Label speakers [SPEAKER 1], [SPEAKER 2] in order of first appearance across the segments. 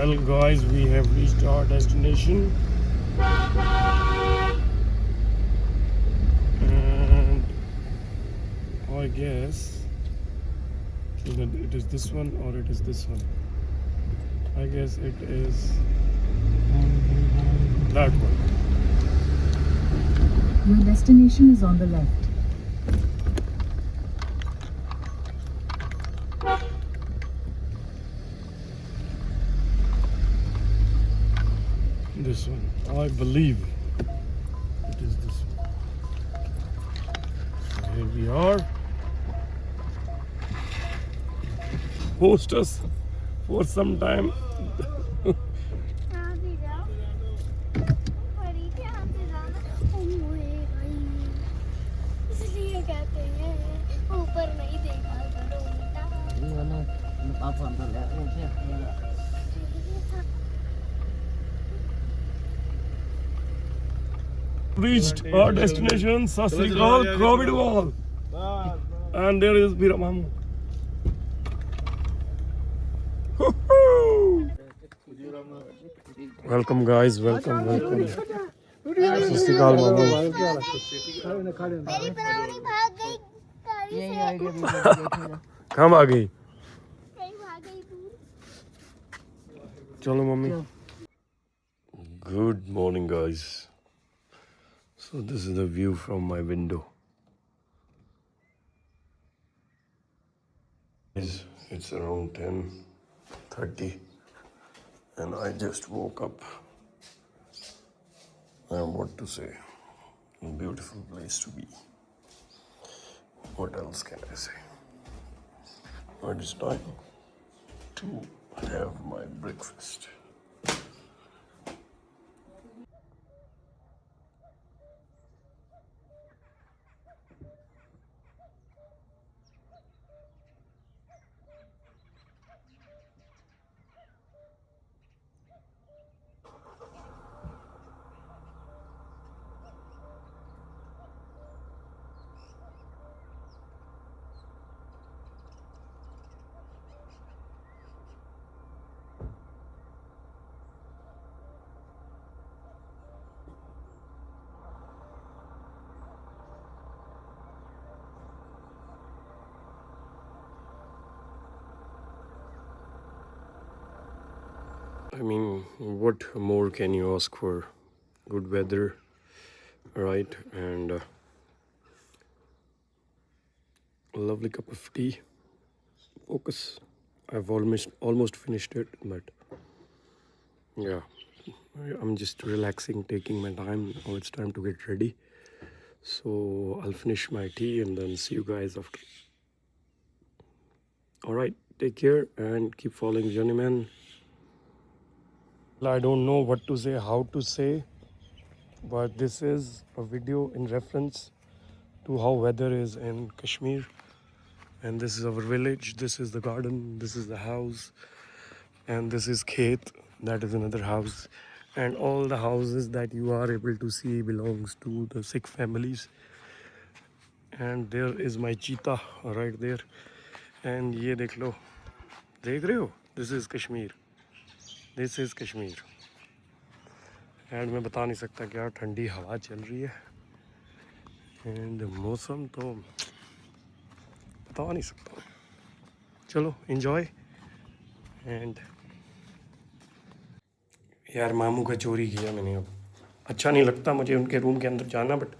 [SPEAKER 1] Well, guys, we have reached our destination, and I guess either it is this one or it is this one. I guess it is that one.
[SPEAKER 2] Your destination is on the left.
[SPEAKER 1] This one. I believe it is this one. So here we are. Host us for some time.
[SPEAKER 3] ध्यान से जाओ बड़ी ध्यान से जाना ओए भाई इसलिए कहते हैं ऊपर नहीं देखा करो बेटा
[SPEAKER 1] Reached our destination, Sasrikal, Crowbid Wall. And there is Bira Mamu. Welcome guys, welcome. Sasrikal Mamu.
[SPEAKER 3] मेरी पुरानी भाग गई गाड़ी से
[SPEAKER 1] कहाँ आ गई?
[SPEAKER 3] कहीं भाग गई दूर
[SPEAKER 1] Chalo mummy. Good morning guys. So this is the view from my window. It's around 10:30 and I just woke up. And what to say? A beautiful place to be. What else can I say? But it's time to have my breakfast. I mean, what more can you ask for? Good weather, right? And a lovely cup of tea. Focus. I've almost finished it, but yeah, I'm just relaxing, taking my time. Now it's time to get ready. So I'll finish my tea and then see you guys after. All right, take care and keep following Journeyman. I don't know what to say, how to say, but this is a video in reference to how weather is in Kashmir. And this is our village, this is the garden, this is the house, and this is Khet, that is another house. And all the houses that you are able to see belongs to the Sikh families. And there is my cheetah right there. And ye dekh lo, dekh rahe ho? This is Kashmir. This is Kashmir. And मैं बता नहीं सकता क्या ठंडी हवा चल रही है एंड मौसम तो बता नहीं सकता चलो एंजॉय एंड यार मामू का चोरी किया मैंने अब अच्छा नहीं लगता मुझे उनके रूम के अंदर जाना बट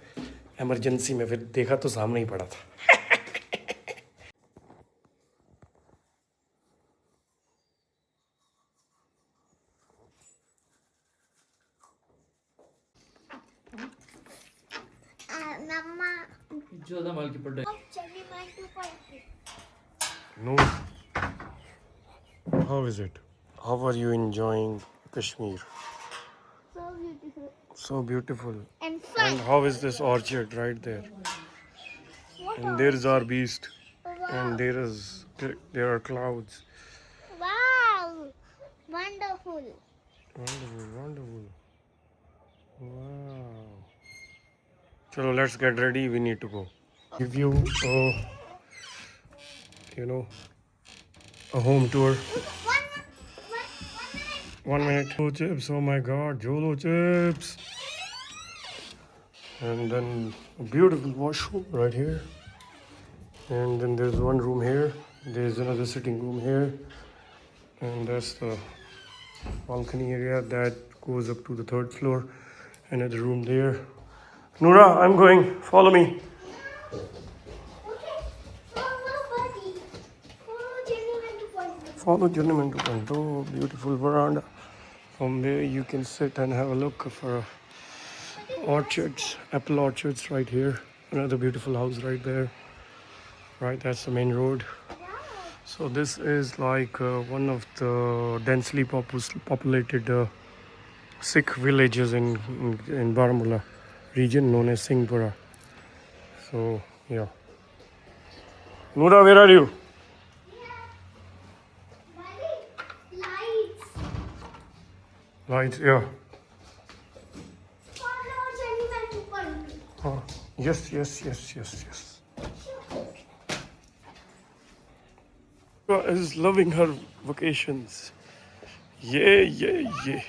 [SPEAKER 1] इमरजेंसी में फिर देखा तो सामने ही पड़ा था
[SPEAKER 3] Mama
[SPEAKER 4] ज्यादा माल की पड़े
[SPEAKER 3] चली मैं 2.3
[SPEAKER 1] No. How is it? How are you enjoying Kashmir?
[SPEAKER 3] so beautiful
[SPEAKER 1] So beautiful.
[SPEAKER 3] and fun
[SPEAKER 1] And how is this orchard right there?
[SPEAKER 3] what
[SPEAKER 1] And there is our beast.
[SPEAKER 3] wow.
[SPEAKER 1] And there are clouds.
[SPEAKER 3] wow wonderful
[SPEAKER 1] Wonderful, wonderful. Wow. Chalo, let's get ready. We need to go. Give you a home tour.
[SPEAKER 3] one minute
[SPEAKER 1] 1 minute. Jolo chips. Oh my God, Jolo chips. And then a beautiful washroom right here. And then there's one room here. There's another sitting room here. And that's the balcony area that goes up to the 3rd floor. Another room there. Noora, I'm going. Follow me.
[SPEAKER 3] Okay. Follow buddy. Follow Journeyman to point.
[SPEAKER 1] Follow Journeyman to Panto. Beautiful veranda. From there you can sit and have a look for orchards, apple orchards right here. Another beautiful house right there. Right, that's the main road. So this is like one of the densely populated Sikh villages in Baramulla region known as Singhpura. So yeah. Noora, where are you?
[SPEAKER 3] Buddy, lights.
[SPEAKER 1] Right, yeah.
[SPEAKER 3] Follow Journeyman to point.
[SPEAKER 1] Oh, yes. Noora is loving her vacations. Yeah.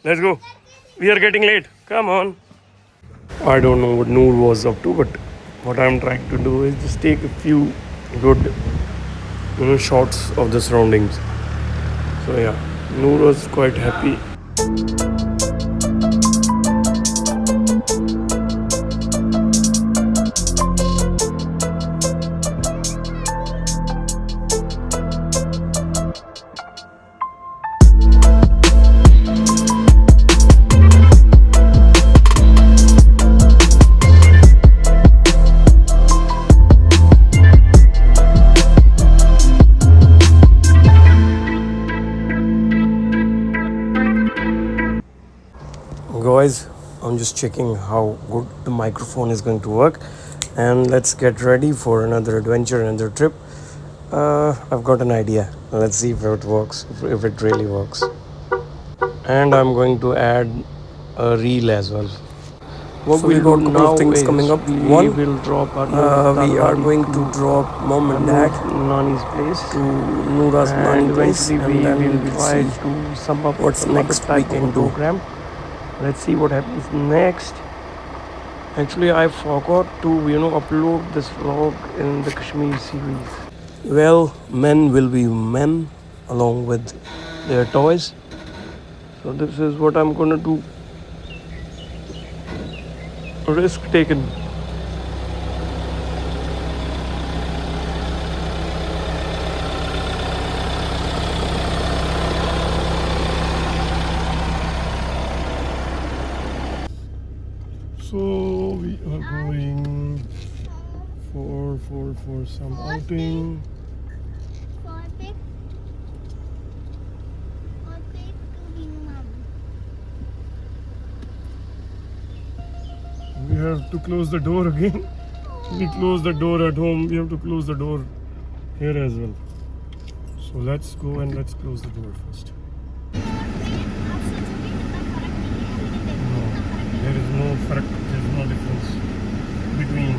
[SPEAKER 1] Let's go. We are getting late. Come on. I don't know what Noor was up to, but what I'm trying to do is just take a few good shots of the surroundings. So yeah, Noor was quite happy. Guys, I'm just checking how good the microphone is going to work, and let's get ready for another adventure, another trip. I've got an idea. Let's see if it works, if it really works. And I'm going to add a reel as well. What so we got a couple of things coming up. One, we are going to drop mom and dad Nani's place to Noora's Nani place, and then we will try to sum up what's next we can do. Program. Let's see what happens next. Actually, I forgot to upload this vlog in the Kashmir series. Well, men will be men along with their toys. So this is what I'm gonna do. Risk taken. So we are going for some outing.
[SPEAKER 3] For pick to be mom.
[SPEAKER 1] We have to close the door again. We close the door at home. We have to close the door here as well. So let's go and let's close the door first. No, there is no farak. There is no difference between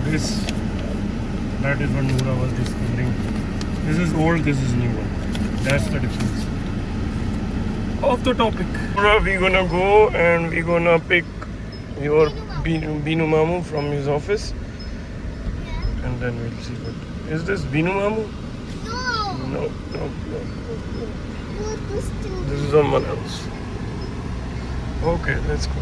[SPEAKER 1] this. That is what Noora was discovering. This is old. This is new one. That's the difference. Off the topic. We're gonna go and we're gonna pick your Binu Mamu from his office, and then we'll see what. Is this Binu Mamu?
[SPEAKER 3] No.
[SPEAKER 1] No.
[SPEAKER 3] This too.
[SPEAKER 1] This is someone else. Okay, let's go.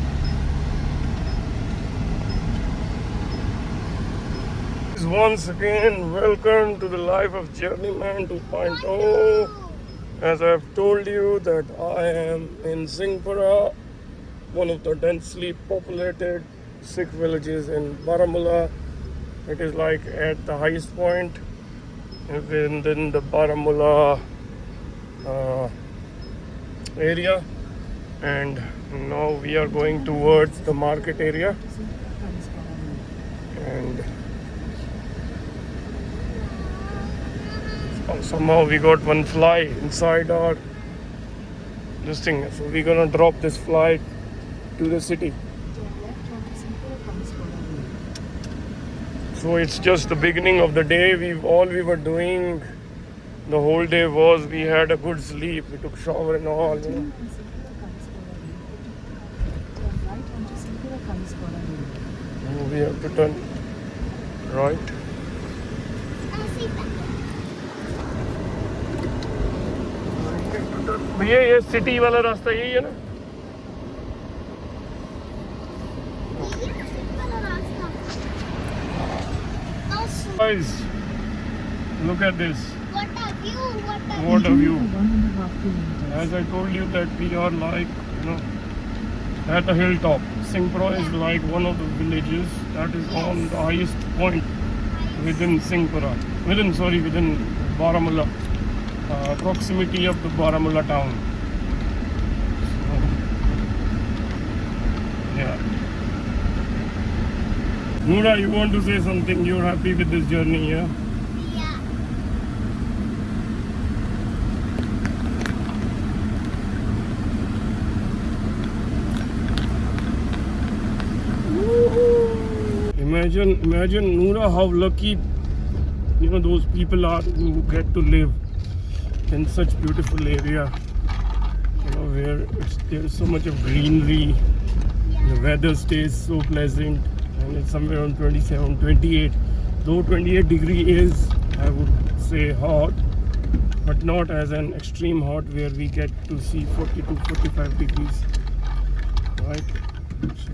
[SPEAKER 1] Once again, welcome to the life of Journeyman 2.0. As I have told you that I am in Singhpura, one of the densely populated Sikh villages in Baramulla. It is like at the highest point within the Baramulla area, and now we are going towards the market area, and somehow we got one fly inside our this thing, so we're gonna drop this fly to the city. So it's just the beginning of the day. We were doing The whole day was we had a good sleep. We took shower and all. You know. So we have to turn right. भैया ये city वाला रास्ता यही है ना? Guys, look at this. What a view. As I told you that we are like, you know, at a hilltop. Singpro is like one of the villages that is on the highest point within Singpura. Within Baramulla. Proximity of the Baramulla town. So, yeah. Noora, you want to say something? You're happy with this journey, yeah? Imagine Noora, how lucky those people are who get to live in such beautiful area, where there's so much of greenery. The weather stays so pleasant, and it's somewhere around 27, 28. Though 28 degree is, I would say, hot, but not as an extreme hot where we get to see 40 to 45 degrees, right? So,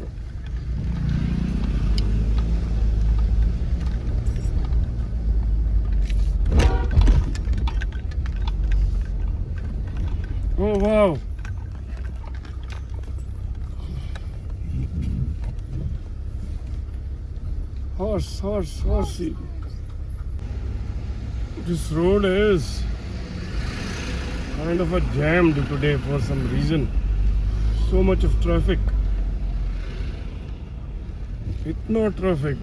[SPEAKER 1] oh wow! Horsey. This road is kind of a jammed today for some reason. So much of traffic. Itna traffic.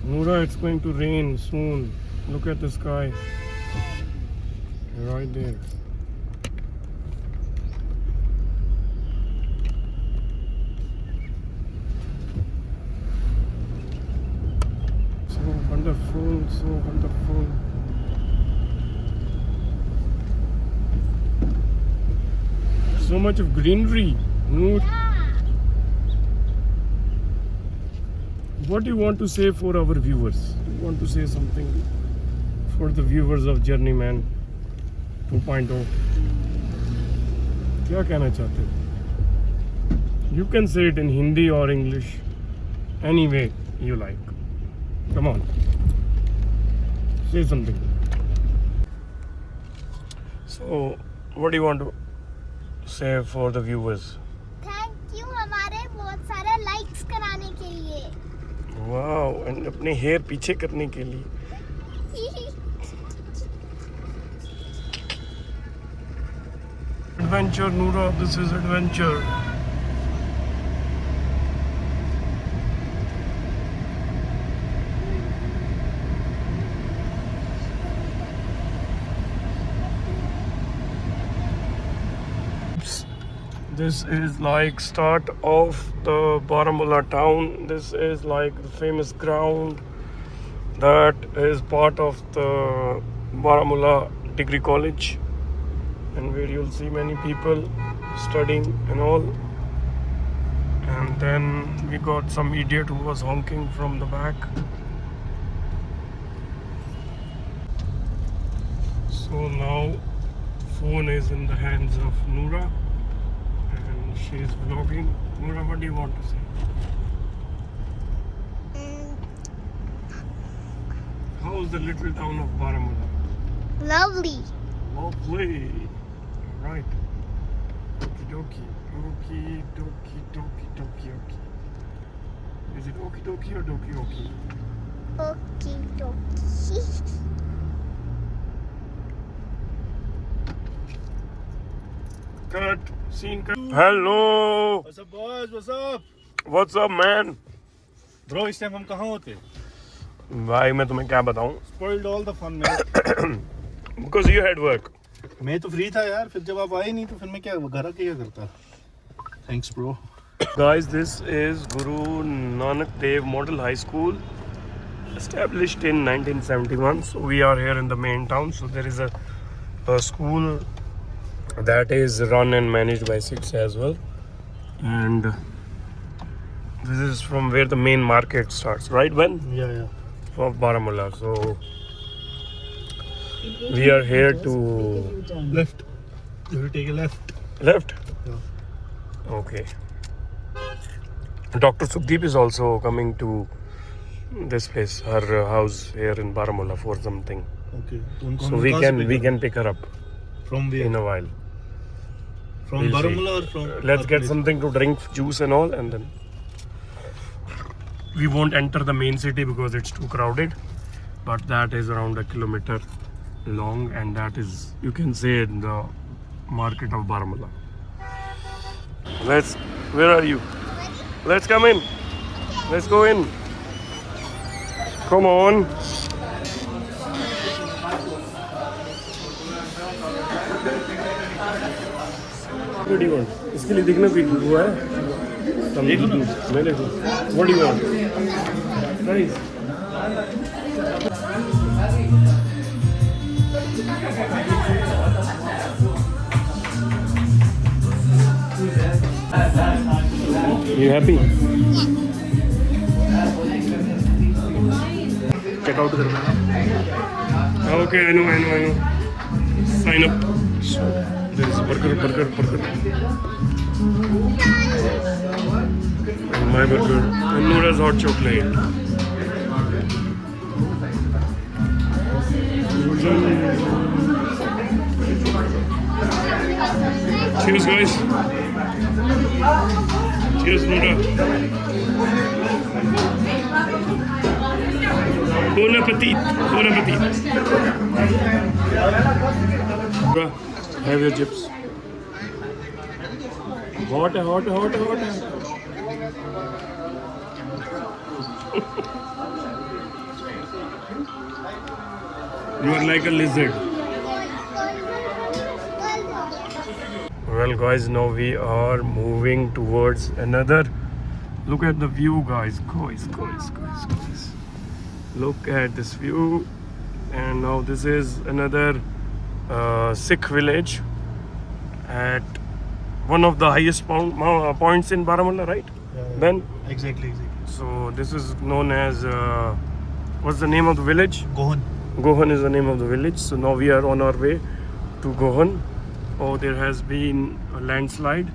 [SPEAKER 1] Noora, it's going to rain soon. Look at the sky. Right there. So wonderful. So much of greenery. Noor, what do you want to say for our viewers? Do you want to say something for the viewers of Journeyman 2.0? क्या कहना चाहते हो? You can say it in Hindi or English, any way you like. Come on, say something. So, what do you want to say for the viewers?
[SPEAKER 3] Thank you हमारे बहुत सारे likes कराने के लिए.
[SPEAKER 1] Wow, and अपने hair पीछे करने के लिए. Adventure, Noora, this is adventure. This is like start of the Baramulla town. This is like the famous ground that is part of the Baramulla Degree College, and where you'll see many people studying and all. And then we got some idiot who was honking from the back. So now phone is in the hands of Noora. She's vlogging. Noora, what do you want to say? How's the little town of Baramulla?
[SPEAKER 3] Lovely.
[SPEAKER 1] Lovely. Right. Okie dokie. Is it okie dokie or dokie okie?
[SPEAKER 3] Okie dokie.
[SPEAKER 1] Cut. Scene cut. Hello.
[SPEAKER 5] What's up, boys? What's up?
[SPEAKER 1] What's up, man?
[SPEAKER 5] Bro, इस time हम कहाँ होते?
[SPEAKER 1] भाई मैं तुम्हें क्या बताऊं?
[SPEAKER 5] Spoiled all the fun, man.
[SPEAKER 1] Because you had work.
[SPEAKER 5] मैं तो फ्री था यार, फिर जब आप आए नहीं तो फिर मैं क्या घर आके क्या करता? Thanks, bro.
[SPEAKER 1] Guys, this is Guru Nanak Dev Model High School, established in 1971. So we are here in the main town. So there is a school that is run and managed by Sikhs as well. And this is from where the main market starts, right, Ben?
[SPEAKER 5] Yeah.
[SPEAKER 1] Of Baramulla. So we are here to
[SPEAKER 5] Left. You will take a left.
[SPEAKER 1] left.
[SPEAKER 5] Yeah.
[SPEAKER 1] Okay. Dr. Sukhdeep is also coming to this place, her house here in Baramulla for something.
[SPEAKER 5] Okay.
[SPEAKER 1] So we can pick her up
[SPEAKER 5] From where?
[SPEAKER 1] in a while.
[SPEAKER 5] From
[SPEAKER 1] we'll see.
[SPEAKER 5] Baramulla or from?
[SPEAKER 1] Let's
[SPEAKER 5] our
[SPEAKER 1] get
[SPEAKER 5] place?
[SPEAKER 1] something to drink, juice and all, and then we won't enter the main city because it's too crowded. But that is around a kilometer long, and that is, you can say, in the market of Baramulla. Where are you? Let's come in. Let's go in. Come on. What do you want? इसके लिए दिखना भी हुआ है।
[SPEAKER 5] देखो ना।
[SPEAKER 1] मैं देखूँ। What do you want? Nice. You happy? Check out the Okay, I know. Sign up. There is burger. And my burger. And Nora's hot chocolate. Cheers, guys. Cheers, Nora. Bon appetit. Nora, have your chips. Hot. You are like a lizard. Well, guys, now we are moving towards another. Look at the view, guys. Guys. Look at this view. And now this is another Sikh village at one of the highest points in Baramulla, right? Ben?
[SPEAKER 5] Exactly.
[SPEAKER 1] So this is known as what's the name of the village?
[SPEAKER 5] Gohan.
[SPEAKER 1] Gohan is the name of the village. So now we are on our way to Gohan. Oh, there has been a landslide,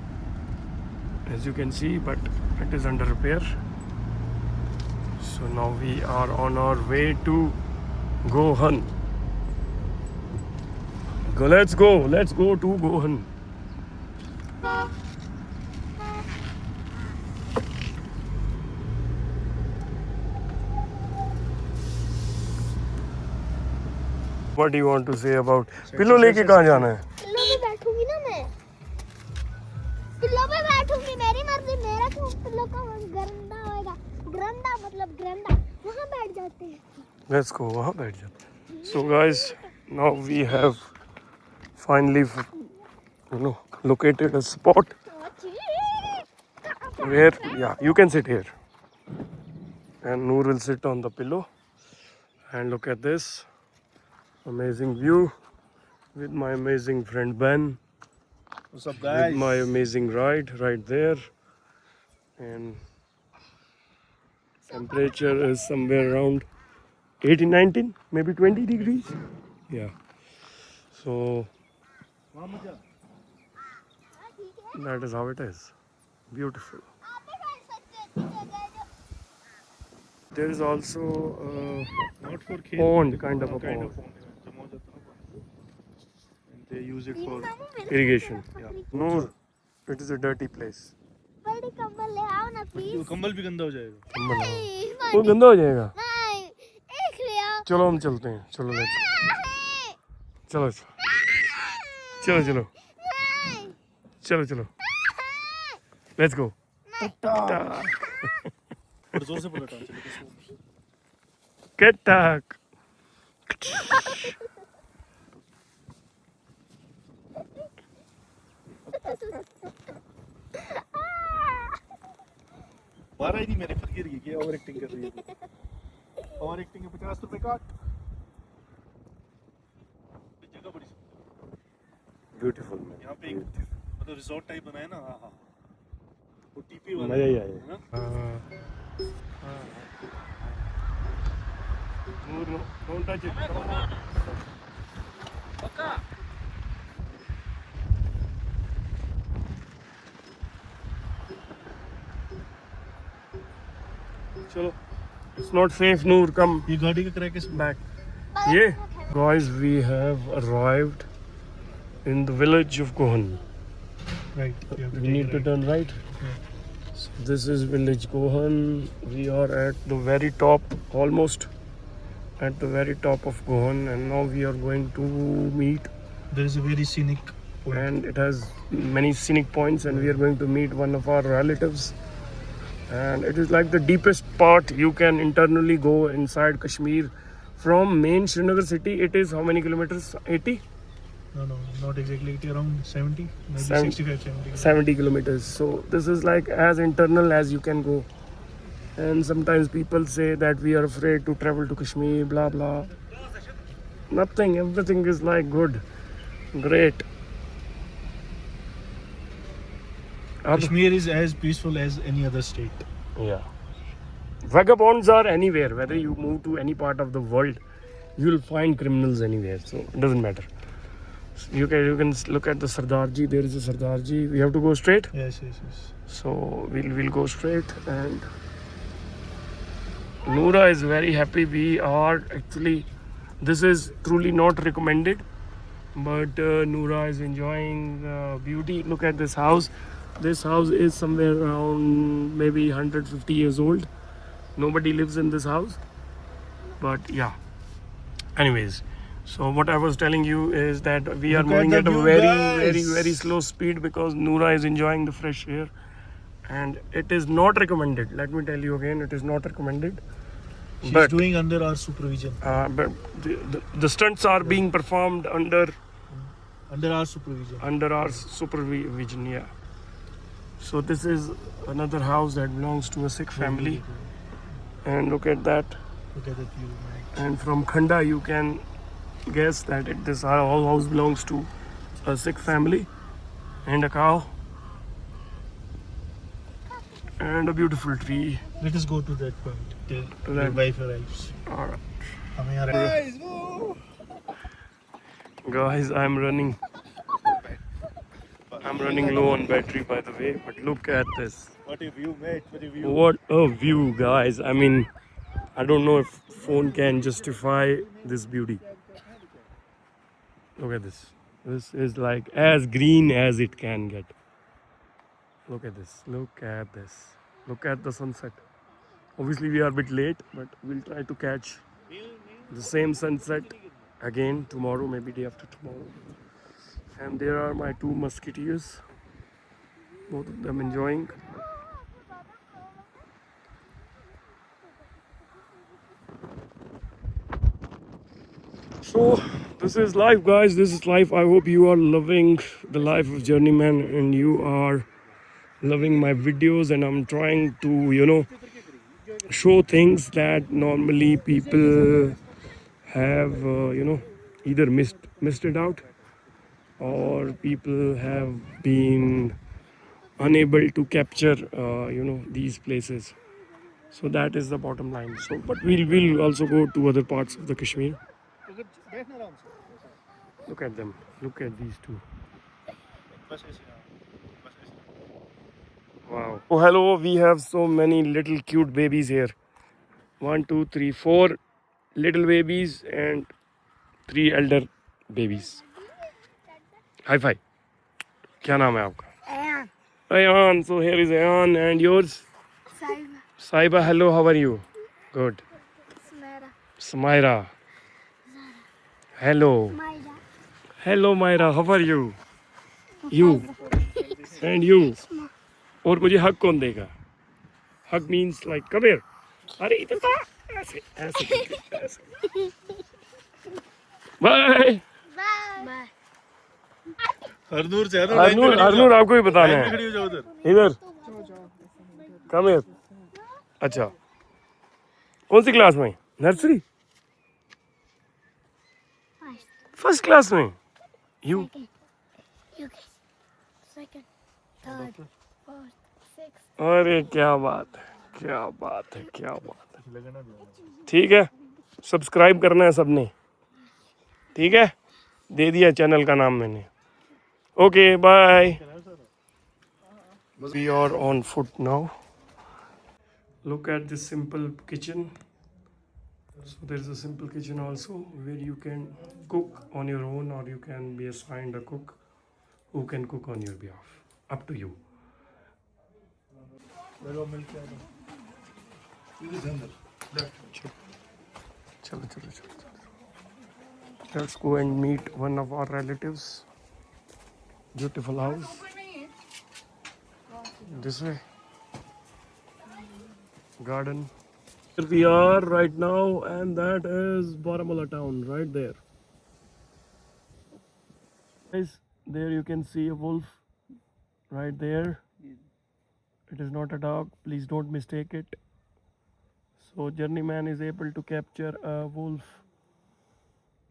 [SPEAKER 1] as you can see, but it is under repair. So now we are on our way to Gohan. Let's go to Gohan. What do you want to say about pillow लेके कहाँ जाना है?
[SPEAKER 3] Pillow पे बैठूंगी ना मैं। Pillow पे बैठूंगी, मेरी मर्जी। मेरा क्यों पिल्लो का गंदा होएगा? गंदा वहाँ बैठ जाते हैं।
[SPEAKER 1] Let's go. वहाँ बैठ जाते हैं. So guys, now we have finally, located a spot where, you can sit here. And Noor will sit on the pillow. And look at this amazing view with my amazing friend Ben.
[SPEAKER 5] What's up, guys?
[SPEAKER 1] With my amazing ride right there. And temperature is somewhere around 18, 19, maybe 20 degrees. Yeah. So that is how it is. Beautiful. There is also
[SPEAKER 5] Not for
[SPEAKER 1] a
[SPEAKER 5] kids.
[SPEAKER 1] pond, kind of a
[SPEAKER 5] Kind
[SPEAKER 1] pond.
[SPEAKER 5] of pond. And they use it for
[SPEAKER 1] Irrigation. Noor, it is a dirty place.
[SPEAKER 3] बड़ी कंबल ले आओ ना please.
[SPEAKER 5] कंबल भी गंदा हो जाएगा।
[SPEAKER 1] वो गंदा हो जाएगा।
[SPEAKER 3] नहीं, एक ले आओ।
[SPEAKER 1] चलो हम चलते हैं। चलो लेट्स। चलो। Let's go.
[SPEAKER 5] जोर से पलटा
[SPEAKER 1] Ketak.
[SPEAKER 5] 12 ही नहीं, मैंने खुद गिर गई कि ओवर एक्टिंग कर रही है। ओवर एक्टिंग के 50 रुपए काट। जगह बड़ी
[SPEAKER 1] ब्यूटीफुल
[SPEAKER 5] यहाँ पे एक मतलब रिसोर्ट टाइप बनाया ना। हाँ हाँ, वो टीपी वाला
[SPEAKER 1] मजा ही आया।
[SPEAKER 5] है ना।
[SPEAKER 1] Don't touch it. चलो, it's not safe. Noor, come
[SPEAKER 5] ये गाड़ी का क्रैक है
[SPEAKER 1] back. Yeah, guys, we have arrived in the village of Gohan.
[SPEAKER 5] Right.
[SPEAKER 1] We need to turn right. So this is village Gohan. We are at the very top, almost at the very top of Gohan, and now we are going to meet.
[SPEAKER 5] There is a very scenic point.
[SPEAKER 1] And it has many scenic points, and we are going to meet one of our relatives. And it is like the deepest part you can internally go inside Kashmir from main Srinagar city. It is how many kilometers? 80?
[SPEAKER 5] No, not exactly. It around 70, maybe 65, 70.
[SPEAKER 1] 70 kilometers. So this is like as internal as you can go. And sometimes people say that we are afraid to travel to Kashmir, blah blah. Nothing, everything is like good, great.
[SPEAKER 5] Kashmir is as peaceful as any other state.
[SPEAKER 1] Yeah. Vagabonds are anywhere. Whether you move to any part of the world, you'll find criminals anywhere. So it doesn't matter. You can look at the Sardarji. There is a Sardarji. We have to go straight.
[SPEAKER 5] Yes.
[SPEAKER 1] So we'll go straight. And Noora is very happy. We are actually, this is truly not recommended, but Noora is enjoying the beauty. Look at this house. This house is somewhere around maybe 150 years old. Nobody lives in this house, but yeah. Anyways, so what I was telling you is that we are
[SPEAKER 5] Look
[SPEAKER 1] moving
[SPEAKER 5] at
[SPEAKER 1] at
[SPEAKER 5] the
[SPEAKER 1] a
[SPEAKER 5] view,
[SPEAKER 1] very,
[SPEAKER 5] guys.
[SPEAKER 1] very, very slow speed because Noora is enjoying the fresh air, and it is not recommended. Let me tell you again, it is not recommended.
[SPEAKER 5] She's
[SPEAKER 1] But
[SPEAKER 5] doing under our supervision.
[SPEAKER 1] but the stunts are being performed under
[SPEAKER 5] Our supervision.
[SPEAKER 1] our supervision. Yeah. So this is another house that belongs to a Sikh family, and look at that.
[SPEAKER 5] Look at that view, man.
[SPEAKER 1] And from Khanda you can guess that this whole house belongs to a Sikh family, and a cow, and a beautiful tree.
[SPEAKER 5] Let us go to that point till
[SPEAKER 1] To
[SPEAKER 5] your
[SPEAKER 1] that-
[SPEAKER 5] wife arrives.
[SPEAKER 1] All right.
[SPEAKER 5] हमें यहाँ
[SPEAKER 1] Guys, I'm running low on battery, by the way, but look at this.
[SPEAKER 5] What a view, mate. What a view.
[SPEAKER 1] What a view, guys. I mean, I don't know if phone can justify this beauty. Look at this. This is like as green as it can get. Look at this. Look at this. Look at the sunset. Obviously we are a bit late, but we'll try to catch the same sunset again tomorrow, maybe day after tomorrow. And there are my two musketeers, both of them enjoying. So this is life, guys. This is life. I hope you are loving the life of Journeyman and you are loving my videos, and I'm trying to show things that normally people have either missed it out, or people have been unable to capture these places. So that is the bottom line. So but we'll also go to other parts of the Kashmir. Look at them. Look at these two. Wow. Oh, hello. We have so many little cute babies here. 1, 2, 3, 4 little babies and 3 elder babies. High five. क्या नाम है आपका?
[SPEAKER 3] Ayan.
[SPEAKER 1] Ayan. So here is Ayan, and yours?
[SPEAKER 3] Saiba.
[SPEAKER 1] Saiba. Hello. How are you? Good.
[SPEAKER 3] Smera.
[SPEAKER 1] Smaira. Hello.
[SPEAKER 3] Maida.
[SPEAKER 1] Hello, Myra. How are you? You. And you. और मुझे हक कौन देगा? Hug means like come here. अरे इधर था. ऐसे ऐसे. Bye.
[SPEAKER 3] Bye.
[SPEAKER 5] हरनूर से
[SPEAKER 1] हरनूर आपको ही बताना
[SPEAKER 5] लाइन में
[SPEAKER 1] है.
[SPEAKER 5] खड़ी हो जाओ उधर.
[SPEAKER 1] इधर. Come here. अच्छा, कौन सी क्लास में? नर्सरी, फर्स्ट क्लास में? You
[SPEAKER 3] second, third, fourth, sixth.
[SPEAKER 1] अरे क्या बात है, क्या बात है, क्या बात है। ठीक है, सब्सक्राइब करना है सबने, ठीक है, दे दिया चैनल का नाम मैंने। Okay bye. We are on foot now. Look at this simple kitchen. So there is a simple kitchen also where you can cook on your own, or you can be assigned a cook who can cook on your behalf. Up to you. Chalo, chalo, chalo. Let's go and meet one of our relatives. Beautiful house. This way. Garden. Here we are right now, and that is Baramulla town right there. Guys, there you can see a wolf right there. It is not a dog, please don't mistake it. So journeyman is able to capture a wolf,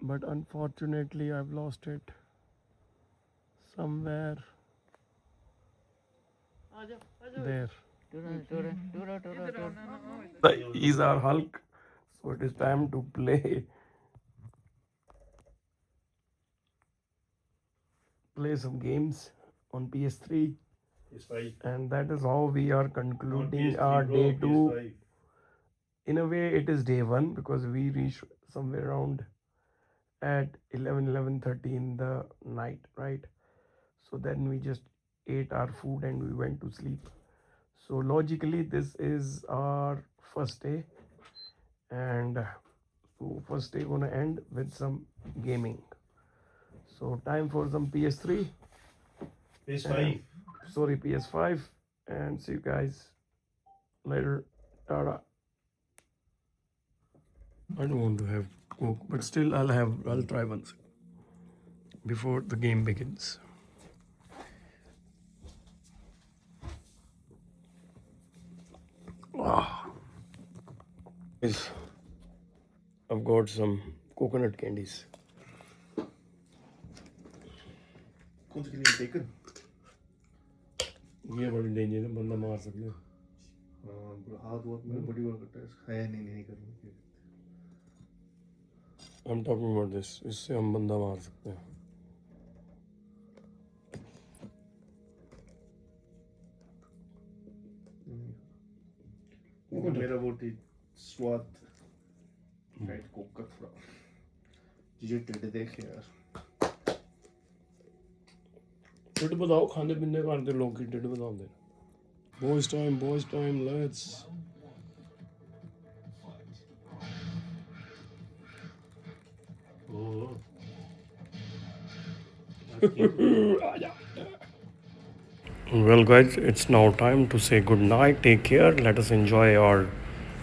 [SPEAKER 1] but unfortunately I've lost it somewhere there. He's our Hulk, so it is time to play some games on PS3, and that is how we are concluding our day 2. In a way it is day 1 because we reached somewhere around at 11:30 in the night, right? So then we just ate our food and we went to sleep. So logically this is our first day, and so first day gonna end with some gaming. So time for some PS3,
[SPEAKER 5] PS5.
[SPEAKER 1] sorry, PS5, and see you guys later. Tada. I don't want to have Coke, but still I'll try once before the game begins. Guys, I've got some coconut candies.
[SPEAKER 5] कौन सी cream taken?
[SPEAKER 1] ये बड़ी danger है, बंदा मार सकते हैं।
[SPEAKER 5] हाँ, हाथ बहुत मेरे बड़ी हुआ करता है, खाया नहीं करना।
[SPEAKER 1] I'm talking about this. इससे हम बंदा मार सकते हैं।
[SPEAKER 5] मेरा बहुत ही स्वाद डाइट कोक का थोड़ा चीजें टेढ़े देखे यार।
[SPEAKER 1] टिड बताओ, खाने पीने का आते लोग की टिड बताओ दे। Boys time, let's. Well guys, it's now time to say good night. Take care. Let us enjoy our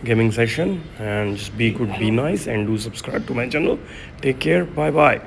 [SPEAKER 1] gaming session, and just be good, be nice, and do subscribe to my channel. Take care. Bye bye.